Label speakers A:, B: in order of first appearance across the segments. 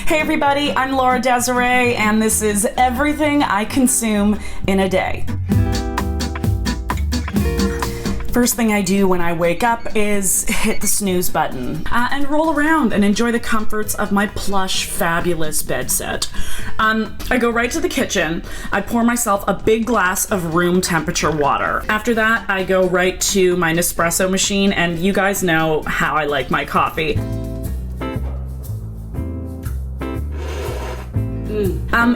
A: Hey everybody, I'm Laura Desiree, and this is everything I consume in a day. First thing I do when I wake up is hit the snooze button and roll around and enjoy the comforts of my plush, fabulous bed set. I go right to the kitchen. I pour myself a big glass of room temperature water. After that, I go right to my Nespresso machine, and you guys know how I like my coffee.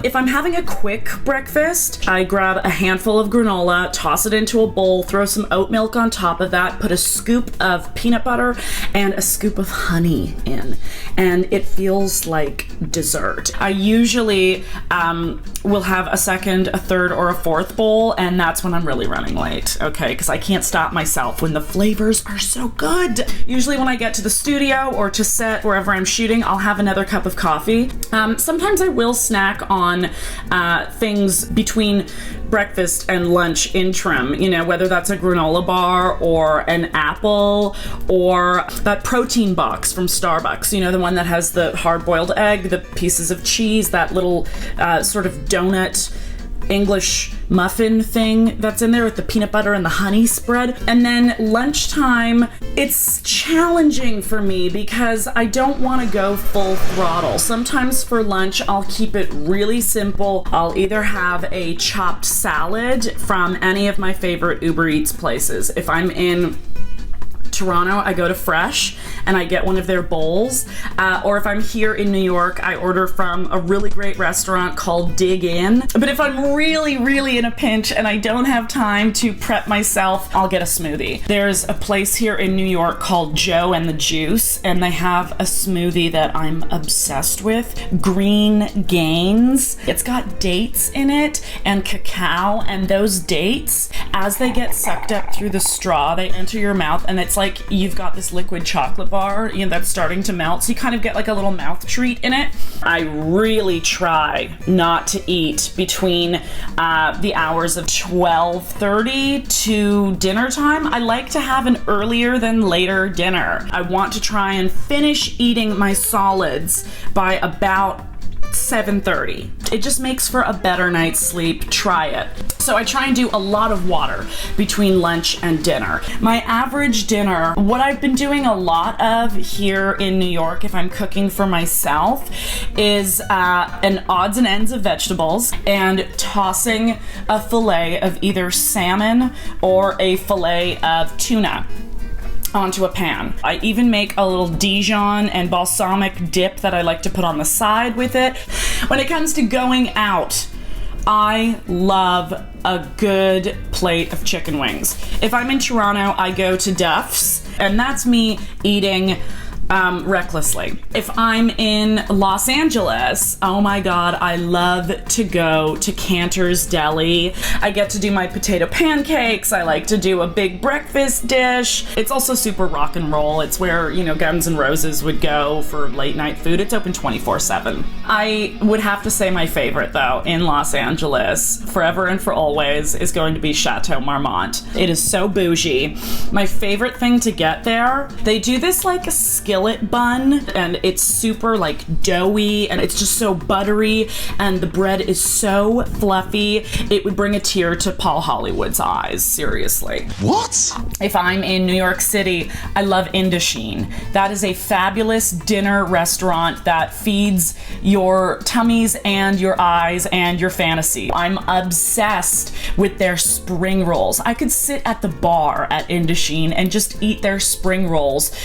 A: If I'm having a quick breakfast, I grab a handful of granola, toss it into a bowl, throw some oat milk on top of that, put a scoop of peanut butter and a scoop of honey in, and it feels like dessert. I usually will have a second, a third, or a fourth bowl, and that's when I'm really running late, okay? Because I can't stop myself when the flavors are so good. Usually when I get to the studio or to set, wherever I'm shooting, I'll have another cup of coffee. Sometimes I will snack on things between breakfast and lunch interim, you know, whether that's a granola bar or an apple or that protein box from Starbucks, you know, the one that has the hard-boiled egg, the pieces of cheese, that little sort of donut English muffin thing that's in there with the peanut butter and the honey spread. And then lunchtime, it's challenging for me because I don't want to go full throttle. Sometimes for lunch, I'll keep it really simple. I'll either have a chopped salad from any of my favorite Uber Eats places. If I'm in Toronto, I go to Fresh and I get one of their bowls. Or if I'm here in New York, I order from a really great restaurant called Dig In. But if I'm really, really in a pinch and I don't have time to prep myself, I'll get a smoothie. There's a place here in New York called Joe and the Juice, and they have a smoothie that I'm obsessed with. Green Gains. It's got dates in it and cacao, and those dates, as they get sucked up through the straw, they enter your mouth, and it's like you've got this liquid chocolate bar, you know, that's starting to melt, so you kind of get like a little mouth treat in it. I really try not to eat between the hours of 12:30 to dinner time. I like to have an earlier than later dinner. I want to try and finish eating my solids by about 7:30. It just makes for a better night's sleep. Try it. So I try and do a lot of water between lunch and dinner. My average dinner, what I've been doing a lot of here in New York, if I'm cooking for myself, is an odds and ends of vegetables and tossing a fillet of either salmon or a fillet of tuna onto a pan. I even make a little Dijon and balsamic dip that I like to put on the side with it. When it comes to going out, I love a good plate of chicken wings. If I'm in Toronto, I go to Duff's, and that's me eating recklessly. If I'm in Los Angeles, oh my God, I love to go to Cantor's Deli. I get to do my potato pancakes. I like to do a big breakfast dish. It's also super rock and roll. It's where, you know, Guns N' Roses would go for late night food. It's open 24/7. I would have to say my favorite though in Los Angeles, forever and for always, is going to be Chateau Marmont. It is so bougie. My favorite thing to get there, they do this like skillet bun, and it's super like doughy, and it's just so buttery, and the bread is so fluffy. It would bring a tear to Paul Hollywood's eyes, seriously.
B: What?
A: If I'm in New York City, I love Indochine. That is a fabulous dinner restaurant that feeds your tummies and your eyes and your fantasy. I'm obsessed with their spring rolls. I could sit at the bar at Indochine and just eat their spring rolls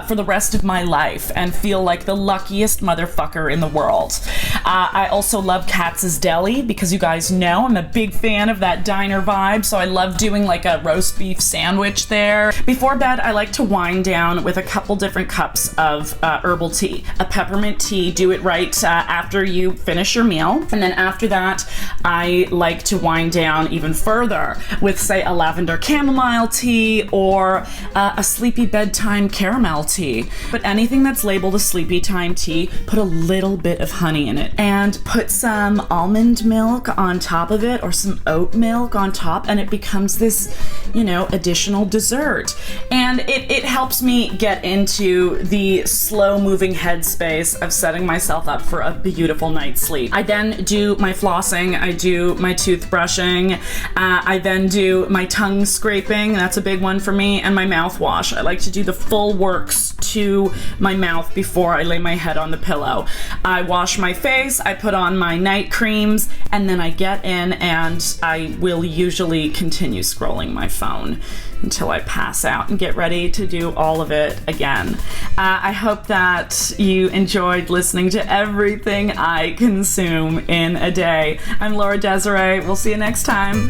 A: for the rest of my life and feel like the luckiest motherfucker in the world. I also love Katz's Deli because you guys know I'm a big fan of that diner vibe, so I love doing like a roast beef sandwich there. Before bed, I like to wind down with a couple different cups of herbal tea. A peppermint tea, do it right after you finish your meal. And then after that, I like to wind down even further with, say, a lavender chamomile tea or a sleepy bedtime caramel tea. But anything that's labeled a sleepy time tea, put a little bit of honey in it. and put some almond milk on top of it or some oat milk on top, and it becomes this, additional dessert. And it helps me get into the slow moving headspace of setting myself up for a beautiful night's sleep. I then do my flossing, I do my toothbrushing, I then do my tongue scraping, that's a big one for me, and my mouthwash. I like to do the full works to my mouth before I lay my head on the pillow. I wash my face, I put on my night creams, and then I get in and I will usually continue scrolling my phone until I pass out and get ready to do all of it again. I hope that you enjoyed listening to everything I consume in a day. I'm Laura Desiree. We'll see you next time.